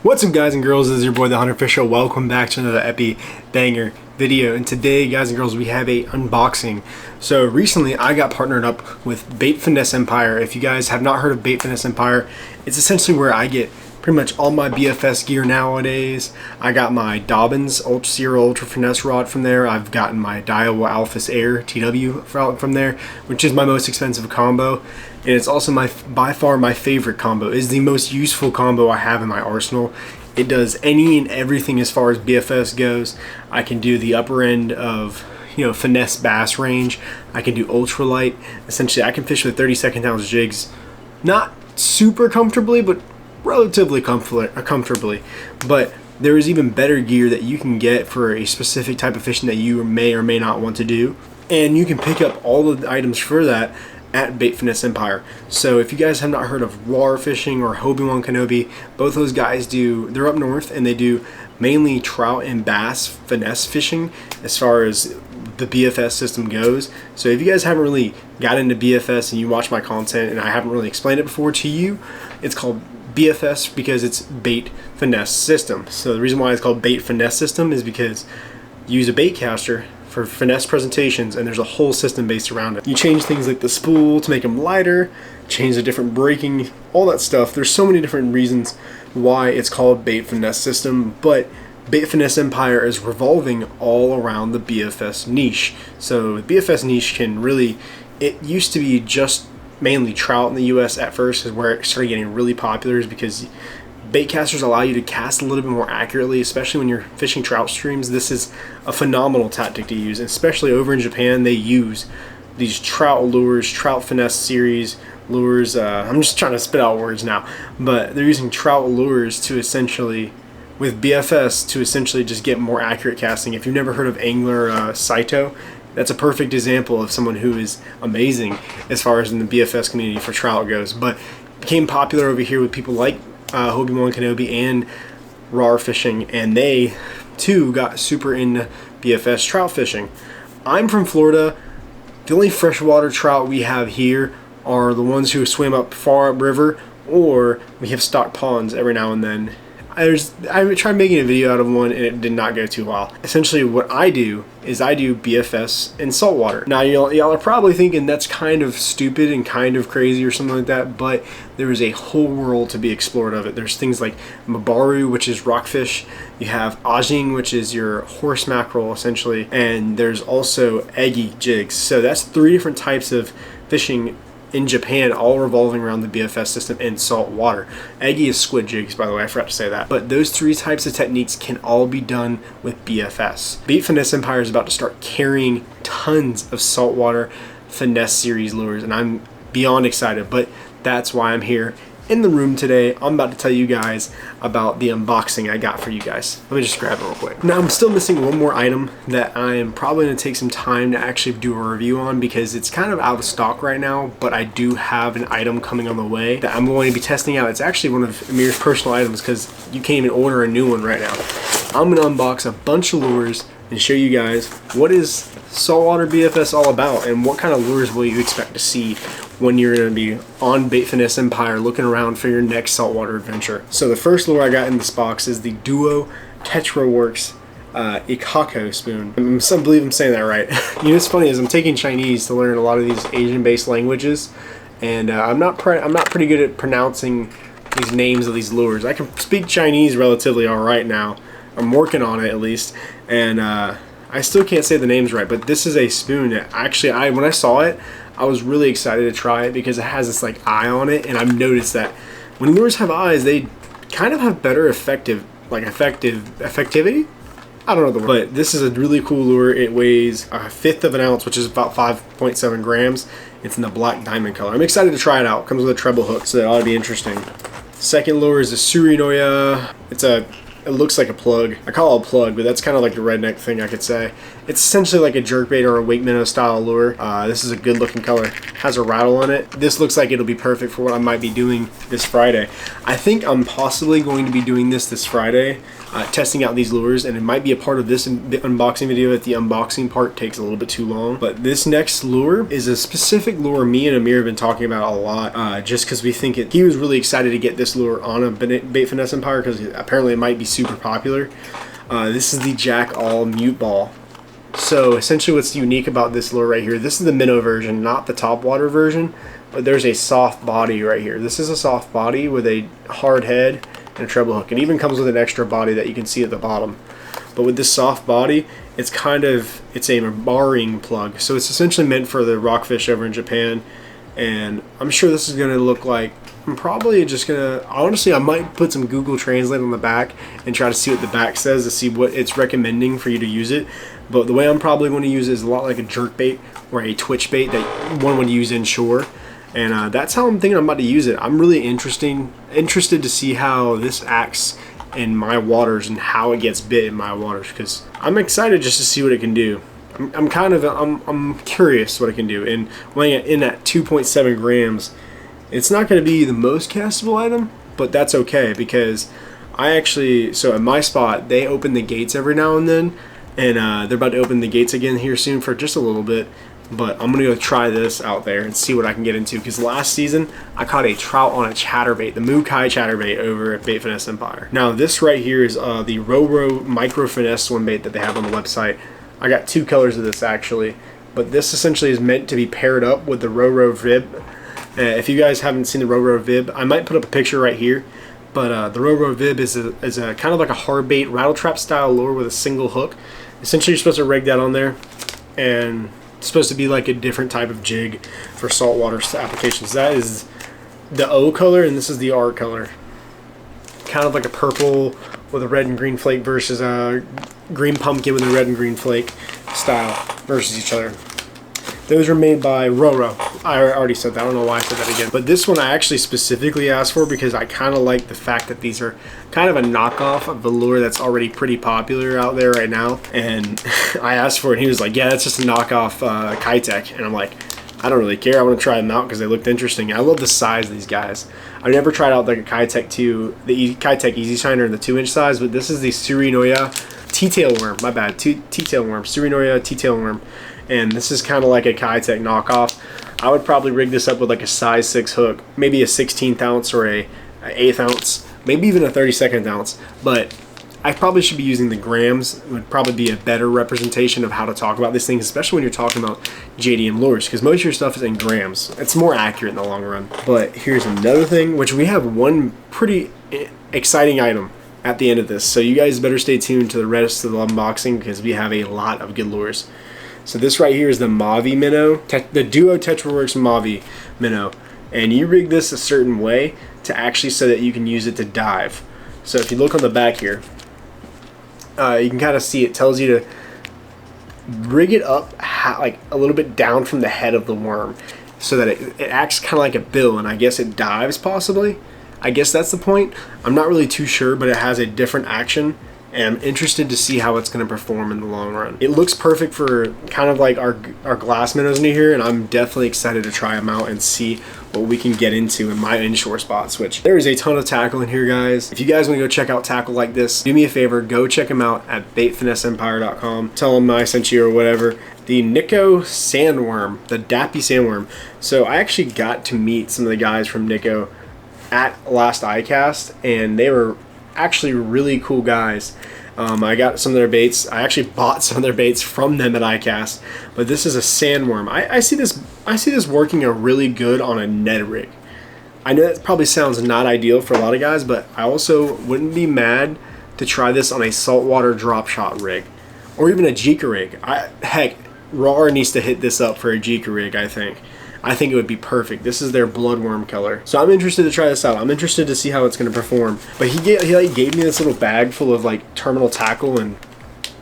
What's up, guys and girls? This is your boy the Hunter Official. Welcome back to another epi banger video, and today, guys and girls, we have a unboxing. So recently I got partnered up with Bait Finesse Empire. If you guys have not heard of Bait Finesse Empire, it's essentially where I get pretty much all my BFS gear nowadays. I got my Dobbins Ultra Finesse rod from there. I've gotten my Daiwa Alphys Air TW from there, which is my most expensive combo. And it's also by far my favorite combo. It is the most useful combo I have in my arsenal. It does any and everything as far as BFS goes. I can do the upper end of, finesse bass range. I can do ultralight. Essentially, I can fish with 32nd ounce jigs. Not super comfortably, but relatively comfortably. But there is even better gear that you can get for a specific type of fishing that you may or may not want to do. And you can pick up all the items for that at Bait Finesse Empire. So if you guys have not heard of Roro fishing or Obi-Wan Kenobi, both those guys they're up north and they do mainly trout and bass finesse fishing as far as the BFS system goes. So if you guys haven't really got into BFS and you watch my content and I haven't really explained it before to you, it's called BFS because it's Bait Finesse System. So the reason why it's called Bait Finesse System is because you use a bait caster for finesse presentations, and there's a whole system based around it. You change things like the spool to make them lighter, change the different braking, all that stuff. There's so many different reasons why it's called Bait Finesse System, but Bait Finesse Empire is revolving all around the BFS niche. So the BFS niche it used to be just mainly trout in the US at first, is where it started getting really popular, is because bait casters allow you to cast a little bit more accurately, especially when you're fishing trout streams. This is a phenomenal tactic to use, especially over in Japan. They use these trout lures, trout finesse series lures. I'm just trying to spit out words now, but they're using trout lures to essentially, with BFS, to essentially just get more accurate casting. If you've never heard of angler Saito, that's a perfect example of someone who is amazing as far as in the BFS community for trout goes, but became popular over here with people like Obi-Wan Kenobi and Roro fishing, and they too got super into BFS trout fishing. I'm from Florida. The only freshwater trout we have here are the ones who swim up far upriver, or we have stocked ponds every now and then. I tried making a video out of one and it did not go too well. Essentially what I do is I do BFS in saltwater. Now y'all are probably thinking that's kind of stupid and kind of crazy or something like that, but there is a whole world to be explored of it. There's things like mabaru, which is rockfish. You have ajing, which is your horse mackerel essentially, and there's also eggy jigs. So that's 3 different types of fishing in Japan, all revolving around the BFS system in salt water. Eggy is squid jigs, by the way, I forgot to say that. But those 3 types of techniques can all be done with BFS. Bait Finesse Empire is about to start carrying tons of saltwater finesse series lures, and I'm beyond excited, but that's why I'm here in the room today. I'm about to tell you guys about the unboxing I got for you guys. Let me just grab it real quick. Now I'm still missing one more item that I am probably going to take some time to actually do a review on because it's kind of out of stock right now, but I do have an item coming on the way that I'm going to be testing out. It's actually one of Amir's personal items because you can't even order a new one right now. I'm going to unbox a bunch of lures and show you guys what is saltwater BFS all about and what kind of lures will you expect to see when you're going to be on Bait Finesse Empire looking around for your next saltwater adventure. So the first lure I got in this box is the Duo Tetra Works Ikako spoon. I believe I'm saying that right. What's funny is I'm taking Chinese to learn a lot of these Asian-based languages, and I'm not pretty good at pronouncing these names of these lures. I can speak Chinese relatively all right now. I'm working on it at least, and I still can't say the names right. But this is a spoon that actually, when I saw it, I was really excited to try it because it has this like eye on it, and I've noticed that when lures have eyes, they kind of have better effectivity. I don't know the word, but this is a really cool lure. It weighs 1/5 of an ounce, which is about 5.7 grams. It's in the black diamond color. I'm excited to try it out. It comes with a treble hook, so that ought to be interesting. Second lure is the Tsurinoya. It's a it looks like a plug. I call it a plug, but that's kind of like the redneck thing, I could say. It's essentially like a jerkbait or a wake minnow style lure. This is a good looking color. Has a rattle on it. This looks like it'll be perfect for what I might be doing this Friday. I think I'm possibly going to be doing this Friday, testing out these lures, and it might be a part of this unboxing video if the unboxing part takes a little bit too long. But this next lure is a specific lure me and Amir have been talking about a lot, just because we think he was really excited to get this lure on a Bait Finesse Empire because apparently it might be super popular. This is the Jackall mute ball. So essentially what's unique about this lure right here, this is the Minnow version, not the topwater version, but there's a soft body right here. This is a soft body with a hard head and a treble hook. It even comes with an extra body that you can see at the bottom. But with this soft body, it's a marring plug. So it's essentially meant for the rockfish over in Japan. And I'm sure this is going to look like, I'm probably just going to, honestly, I might put some Google Translate on the back and try to see what the back says to see what it's recommending for you to use it. But the way I'm probably going to use it is a lot like a jerk bait or a twitch bait that one would use inshore. And that's how I'm thinking I'm about to use it. I'm really interested to see how this acts in my waters and how it gets bit in my waters, because I'm excited just to see what it can do. I'm curious what it can do. And weighing it in at 2.7 grams, it's not going to be the most castable item, but that's okay, because so at my spot, they open the gates every now and then, and they're about to open the gates again here soon for just a little bit. But I'm going to go try this out there and see what I can get into, because last season I caught a trout on a chatterbait, the Mukai chatterbait over at Bait Finesse Empire. Now this right here is the Roro micro finesse swim bait that they have on the website. I got two colors of this actually, but this essentially is meant to be paired up with the Roro Vib. If you guys haven't seen the Roro Vib, I might put up a picture right here, but the Roro Vib is a kind of like a hard bait rattle trap style lure with a single hook. Essentially you're supposed to rig that on there, and it's supposed to be like a different type of jig for saltwater applications. That is the O color, and this is the R color. Kind of like a purple with a red and green flake versus a green pumpkin with a red and green flake style versus each other. Those were made by Roro. I already said that. I don't know why I said that again. But this one I actually specifically asked for because I kind of like the fact that these are kind of a knockoff of the lure that's already pretty popular out there right now. And I asked for it and he was like, yeah, that's just a knockoff Kitech. And I'm like, I don't really care. I want to try them out because they looked interesting. I love the size of these guys. I've never tried out like a Kitech 2, the Kitech Easy Shiner in the 2-inch size, but this is the Tsurinoya T-tail worm. My bad. T-tail worm. Tsurinoya T-tail worm. And this is kind of like a Kitech knockoff. I would probably rig this up with like a size 6 hook, maybe a 16th ounce or a 1/8 ounce, maybe even a 32nd ounce. But I probably should be using the grams. It would probably be a better representation of how to talk about these things, especially when you're talking about JDM lures, because most of your stuff is in grams. It's more accurate in the long run. But here's another thing, which we have one pretty exciting item at the end of this. So you guys better stay tuned to the rest of the unboxing because we have a lot of good lures. So this right here is the Movvy Minnow, the Duo TetraWorks Movvy Minnow. And you rig this a certain way to actually so that you can use it to dive. So if you look on the back here, you can kind of see it tells you to rig it up like a little bit down from the head of the worm so that it acts kind of like a bill, and I guess it dives possibly. I guess that's the point. I'm not really too sure, but it has a different action. And I'm interested to see how it's going to perform in the long run. It looks perfect for kind of like our glass minnows in here, and I'm definitely excited to try them out and see what we can get into in my inshore spots, which there is a ton of tackle in here, guys. If you guys want to go check out tackle like this, do me a favor, go check them out at baitfinesseempire.com. Tell them I sent you or whatever. The Nikko Sandworm, the Dappy Sandworm. So I actually got to meet some of the guys from Nikko at last iCast, and they were actually really cool guys. I got some of their baits. I actually bought some of their baits from them at iCast. But this is a sandworm. I see this working really good on a Ned rig. I know that probably sounds not ideal for a lot of guys, but I also wouldn't be mad to try this on a saltwater drop shot rig, or even a Jika rig. Heck, Roro needs to hit this up for a Jika rig. I think it would be perfect. This is their bloodworm color. So I'm interested to try this out. I'm interested to see how it's going to perform. But he like gave me this little bag full of like terminal tackle, and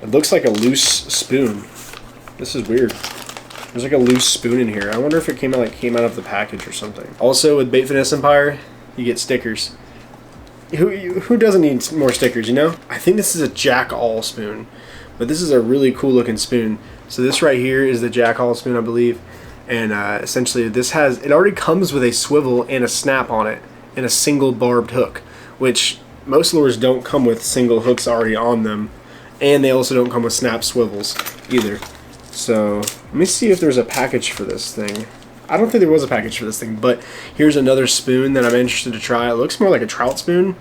it looks like a loose spoon. This is weird. There's like a loose spoon in here. I wonder if it came out of the package or something. Also with Bait Finesse Empire, you get stickers. who doesn't need more stickers, you know? I think this is a Jackall spoon, but this is a really cool looking spoon. So this right here is the Jackall spoon, I believe, and essentially it already comes with a swivel and a snap on it and a single barbed hook, which most lures don't come with single hooks already on them, and they also don't come with snap swivels either. So let me see if there's a package for this thing. I don't think there was a package for this thing, but here's another spoon that I'm interested to try. It looks more like a trout spoon,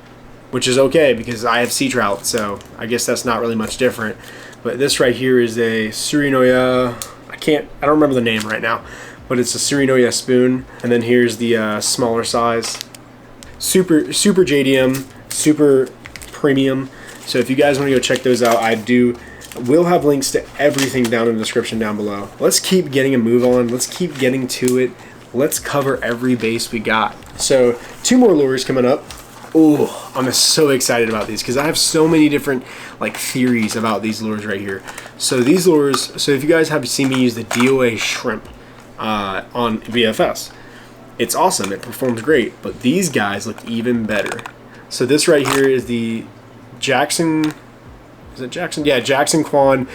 which is okay because I have sea trout, so I guess that's not really much different. But this right here is a Tsurinoya. I don't remember the name right now, but it's a Tsurinoya spoon. And then here's the smaller size. Super JDM, super premium. So if you guys want to go check those out, we'll have links to everything down in the description down below. Let's keep getting a move on. Let's keep getting to it. Let's cover every base we got. So 2 more lures coming up. Oh, I'm so excited about these because I have so many different theories about these lures right here. So these lures, so if you guys have seen me use the DOA shrimp on BFS, it's awesome. It performs great, but these guys look even better. So this right here is the Jackson. Is it Jackson? Yeah, Jackson Kwan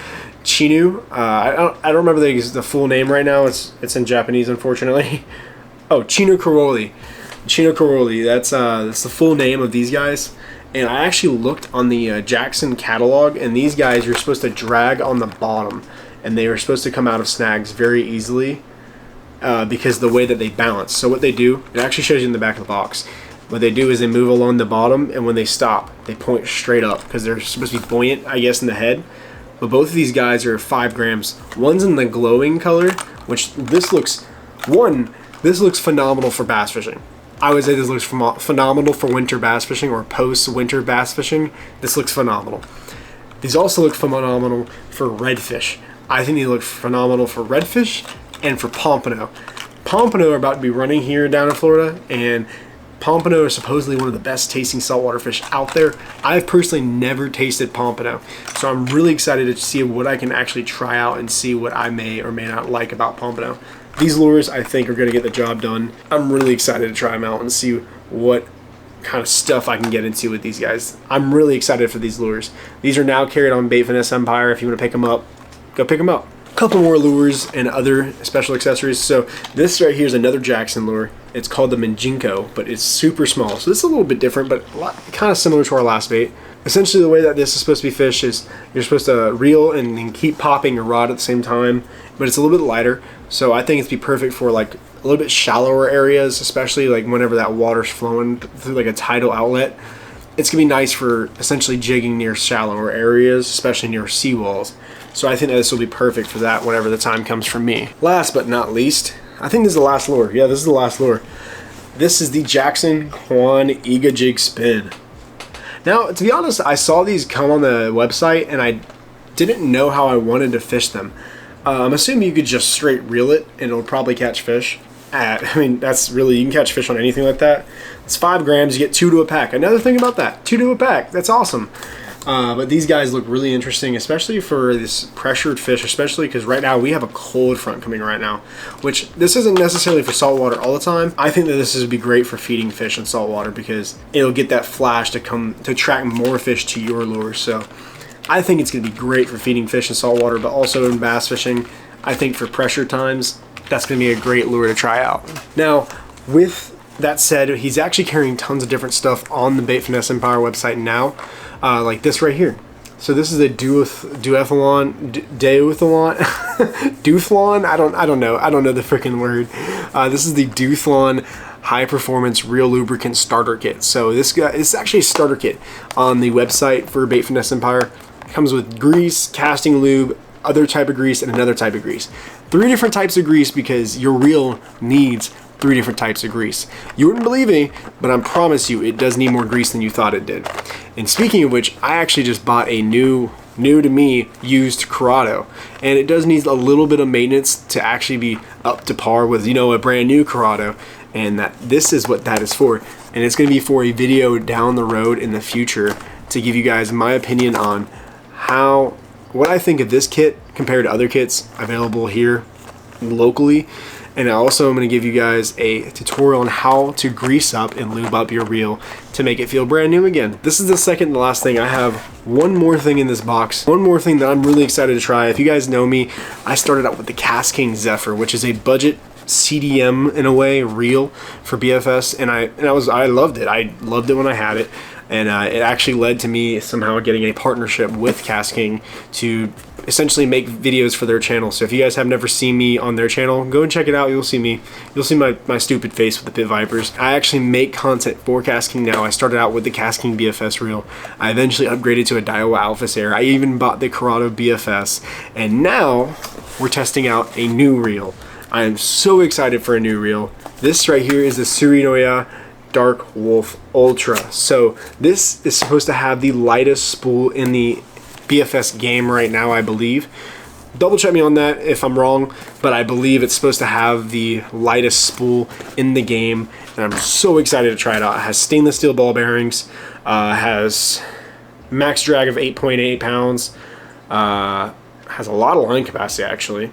Chinu. I don't remember the full name right now. It's in Japanese, unfortunately. Oh, Chinu Koroli. Chinu Koroli. That's the full name of these guys. And I actually looked on the Jackson catalog, and these guys you're supposed to drag on the bottom, and they are supposed to come out of snags very easily because the way that they balance. So what they do, it actually shows you in the back of the box. What they do is they move along the bottom, and when they stop, they point straight up because they're supposed to be buoyant, I guess, in the head. But both of these guys are 5 grams. One's in the glowing color, which this looks phenomenal for bass fishing. I would say this looks phenomenal for winter bass fishing or post-winter bass fishing. This looks phenomenal. These also look phenomenal for redfish. I think they look phenomenal for redfish and for pompano. Pompano are about to be running here down in Florida, and pompano are supposedly one of the best tasting saltwater fish out there. I've personally never tasted pompano, so I'm really excited to see what I can actually try out and see what I may or may not like about pompano. These lures, I think, are going to get the job done. I'm really excited to try them out and see what kind of stuff I can get into with these guys. I'm really excited for these lures. These are now carried on Bait Finesse Empire. If you want to pick them up, go pick them up. A couple more lures and other special accessories. So this right here is another Jackson lure. It's called the Mijinko, but it's super small. So this is a little bit different, but kind of similar to our last bait. Essentially, the way that this is supposed to be fished is you're supposed to reel and keep popping your rod at the same time, but it's a little bit lighter. So I think it'd be perfect for a little bit shallower areas, especially whenever that water's flowing through a tidal outlet. It's gonna be nice for essentially jigging near shallower areas, especially near seawalls. So I think that this will be perfect for that whenever the time comes for me. Last but not least, I think this is the last lure. Yeah, this is the last lure. This is the Jackson Kwan Igajig Spin. Now, to be honest, I saw these come on the website and I didn't know how I wanted to fish them. I'm assuming you could just straight reel it and it'll probably catch fish. I mean, you can catch fish on anything like that. It's 5 grams, you get 2 to a pack. Another thing about that, 2 to a pack, that's awesome. But these guys look really interesting, especially for this pressured fish, especially because right now we have a cold front coming right now, which this isn't necessarily for saltwater all the time. I think that this would be great for feeding fish in saltwater because it'll get that flash to attract more fish to your lure. So I think it's going to be great for feeding fish in saltwater, but also in bass fishing. I think for pressure times, that's going to be a great lure to try out. Now, with that said, he's actually carrying tons of different stuff on the Bait Finesse Empire website now, like this right here. So this is a Deuthlon. Deuthlon? I don't know the freaking word. This is the Deuthlon high performance real lubricant starter kit. So this is actually a starter kit on the website for Bait Finesse Empire. It comes with grease, casting lube, other type of grease, and another type of grease. 3 different types of grease because your reel needs 3 different types of grease. You wouldn't believe me, but I promise you it does need more grease than you thought it did. And speaking of which, I actually just bought a new to me used Corrado, and it does need a little bit of maintenance to actually be up to par with a brand new Corrado, and this is what that is for. And it's going to be for a video down the road in the future to give you guys my opinion on what I think of this kit compared to other kits available here locally. And I also am going to give you guys a tutorial on how to grease up and lube up your reel to make it feel brand new again. This is the second to last thing. I have one more thing in this box. One more thing that I'm really excited to try. If you guys know me, I started out with the Cast King Zephyr, which is a budget CDM in a way reel for BFS, and I loved it. I loved it when I had it, and it actually led to me somehow getting a partnership with Cast King to essentially make videos for their channel. So if you guys have never seen me on their channel, go and check it out. You'll see me. You'll see my stupid face with the Pit Vipers. I actually make content for Cast King now. I started out with the Cast King BFS reel. I eventually upgraded to a Daiwa Alpha Air. I even bought the Corrado BFS, and now we're testing out a new reel. I am so excited for a new reel. This right here is the Tsurinoya Dark Wolf Ultra. So this is supposed to have the lightest spool in the BFS game right now, I believe. Double check me on that if I'm wrong, but I believe it's supposed to have the lightest spool in the game, and I'm so excited to try it out. It has stainless steel ball bearings, has max drag of 8.8 pounds, has a lot of line capacity actually.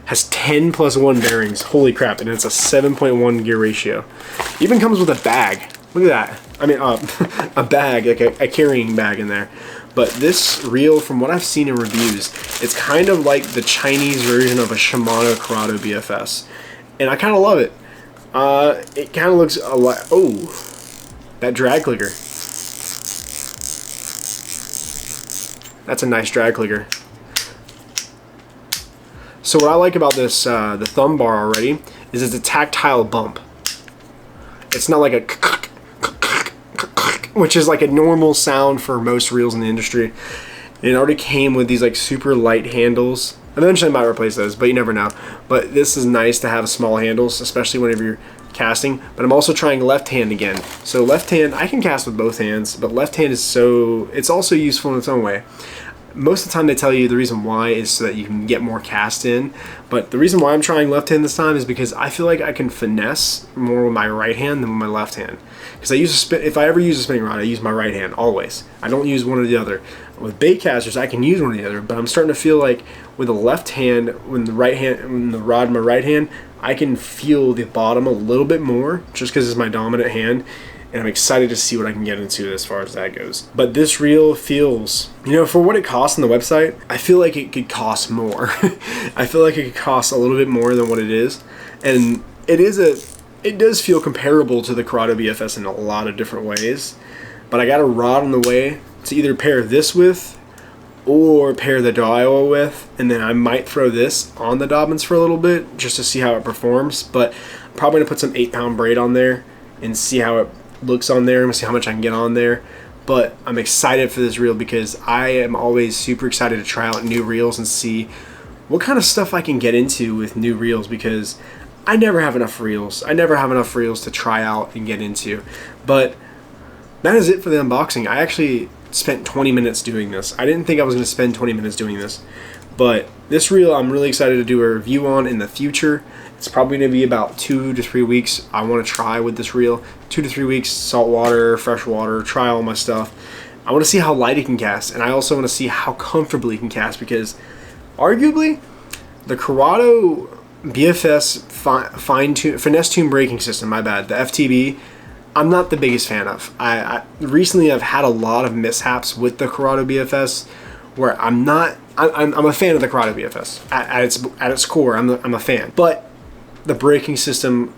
Has 10 plus 1 bearings. Holy crap, and it's a 7.1 gear ratio. Even comes with a bag. Look at that. I mean, a bag, like a carrying bag in there. But this reel, from what I've seen in reviews, it's kind of like the Chinese version of a Shimano Corrado BFS. And I kind of love it. It kind of looks a lot... Oh, that drag clicker. That's a nice drag clicker. So what I like about this, the thumb bar already, is it's a tactile bump. It's not like a which is like a normal sound for most reels in the industry. It already came with these like super light handles. Eventually I might replace those, but you never know. But this is nice to have small handles, especially whenever you're casting. But I'm also trying left hand again. So left hand, I can cast with both hands, but left hand is it's also useful in its own way. Most of the time they tell you the reason why is so that you can get more cast in, but the reason why I'm trying left hand this time is because I feel like I can finesse more with my right hand than with my left hand. Because if I ever use a spinning rod, I use my right hand always. I don't use one or the other. With bait casters, I can use one or the other, but I'm starting to feel like with the left hand, when the rod in my right hand, I can feel the bottom a little bit more just because it's my dominant hand. And I'm excited to see what I can get into as far as that goes. But this reel feels, you know, for what it costs on the website, I feel like it could cost more. I feel like it could cost a little bit more than what it is. And it does feel comparable to the Corrado BFS in a lot of different ways. But I got a rod on the way to either pair this with or pair the Daiwa with. And then I might throw this on the Dobbins for a little bit just to see how it performs. But I'm probably going to put some 8-pound braid on there and see how it looks on there. I'm gonna see how much I can get on there. But I'm excited for this reel because I am always super excited to try out new reels and see what kind of stuff I can get into with new reels, because I never have enough reels. I never have enough reels to try out and get into. But that is it for the unboxing. I actually spent 20 minutes doing this. I didn't think I was going to spend 20 minutes doing this. But this reel I'm really excited to do a review on in the future. It's probably going to be about 2 to 3 weeks. I want to try with this reel. 2 to 3 weeks, salt water, fresh water, try all my stuff. I want to see how light it can cast, and I also want to see how comfortably it can cast, because arguably the Corrado BFS finesse tune braking system, my bad, the FTB, I'm not the biggest fan of. Recently I've had a lot of mishaps with the Corrado BFS where I'm a fan of the Corrado BFS. At its core, I'm a fan. But the braking system,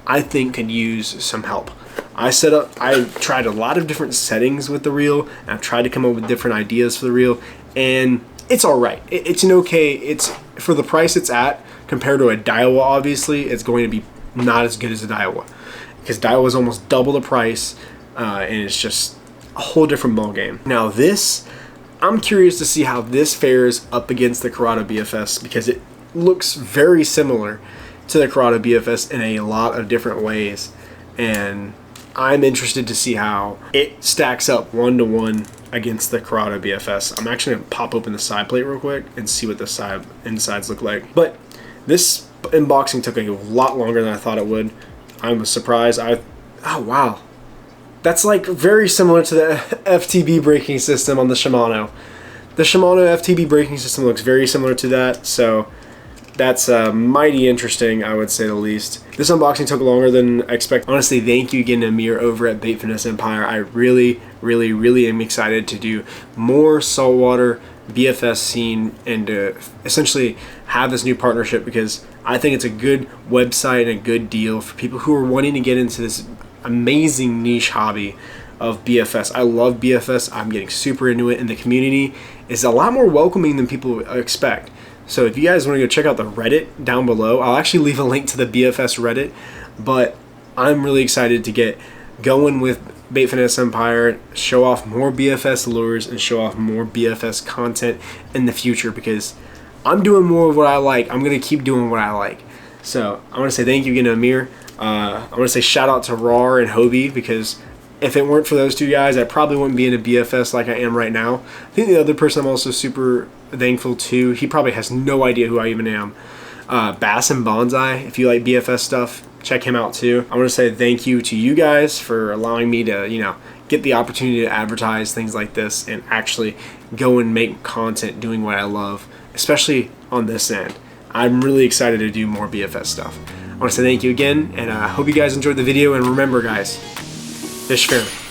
I think, could use some help. I tried a lot of different settings with the reel, and I've tried to come up with different ideas for the reel, and it's all right. It's an okay, it's for the price it's at, compared to a Daiwa, obviously, it's going to be not as good as a Daiwa. Because Daiwa is almost double the price, and it's just a whole different ball game. Now this, I'm curious to see how this fares up against the Corrado BFS, because it looks very similar to the Corrado BFS in a lot of different ways, and I'm interested to see how it stacks up 1-to-1 against the Corrado BFS. I'm actually going to pop open the side plate real quick and see what the insides look like. But this unboxing took a lot longer than I thought it would. I was surprised. Oh wow, that's like very similar to the FTB braking system on the Shimano. The Shimano FTB braking system looks very similar to that, so that's mighty interesting, I would say the least. This unboxing took longer than expected. Honestly, thank you again, Amir, over at Bait Finesse Empire. I really am excited to do more saltwater BFS scene and to essentially have this new partnership, because I think it's a good website and a good deal for people who are wanting to get into this amazing niche hobby of BFS. I love BFS. I'm getting super into it, and the community is a lot more welcoming than people expect. So if you guys want to go check out the Reddit down below, I'll actually leave a link to the BFS Reddit, but I'm really excited to get going with Bait Finesse Empire, show off more BFS lures and show off more BFS content in the future, because I'm doing more of what I like. I'm going to keep doing what I like. So I want to say thank you again to Amir. I want to say shout out to Roro and Goby, because if it weren't for those two guys, I probably wouldn't be in a BFS like I am right now. I think the other person I'm also super thankful to, he probably has no idea who I even am. Bass and Bonsai, if you like BFS stuff, check him out too. I want to say thank you to you guys for allowing me to, you know, get the opportunity to advertise things like this and actually go and make content doing what I love, especially on this end. I'm really excited to do more BFS stuff. I want to say thank you again, and I hope you guys enjoyed the video, and remember guys, fish fairly.